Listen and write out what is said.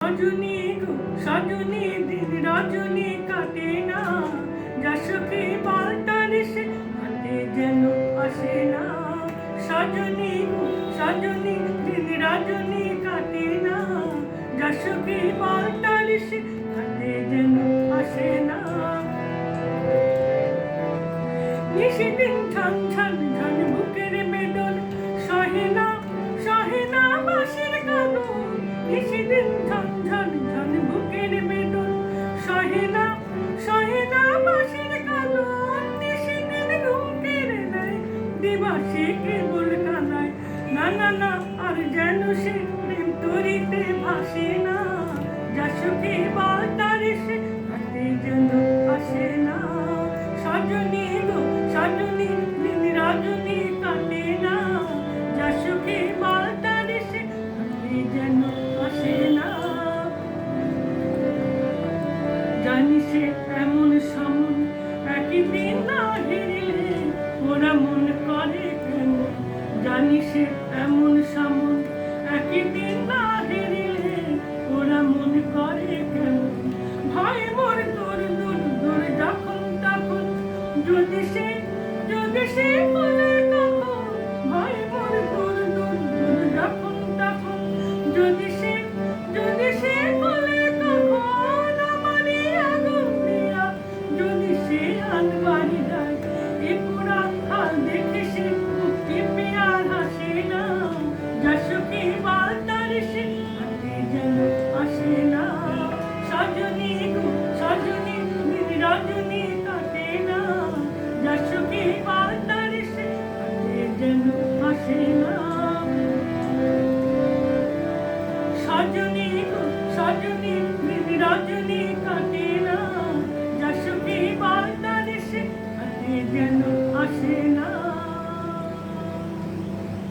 রজনী গো সজনী দিন রজনী কাটে না, যার সুখে পাল্টার সে হাতে যেন আসে না। সজনী গো সজনী দিন রজনী কাটে না, যার সুখে পাল্টার সে হাতে যেন আসে না। নিশিদিন ঝন ঝন ঝন বুকের বেদন সহে না, সহে না বাঁশির কাঁদন। নিশিদিন ঝন ঝন ঝন বুকের বেদন সহে না, সহে না বাঁশির কাঁদন। নিশিদিন ঘুম কেড়ে নেয় দিবাসে কেবল কানায়, না না না আর যেন সে প্রেম তরিতে ভাসে না। যার সুখে পাল্টার সে হাতে যেন আসে না। সজনী গো সজনী দিন রজনী কাটে না, যার সুখে পাল্টার সে হাতে যেন আসে না। জানি সে এমন সমন একদিন না হেরিলে ওরা মন করে কেন। জানি সে এমন সমন একদিন না হেরিলে ওরা মন করে কেন। ভয় মোর দূর দূর দূর যখন তখন যদি সে বলে তখন। ভয় মোর দূর দূর দূর যখন তখন যদি সে বলে তখন। আমারই আগুন দিয়া যদি সে আনবাড়ি যায়, এ পুরা হাল দেখে সে মুক্তি পেয়ার হাসে না। যার সুখে পাল্টার সে হাতে যেন আসে না। সজনী গো সজনী দিন রজনী কাটে না, যার সুখে পাল্টার সে হাতে যেন আসে না। সজনী গো সজনী দিন রজনী কাটে না, যার সুখে পাল্টার সে হাতে যেন আসে না।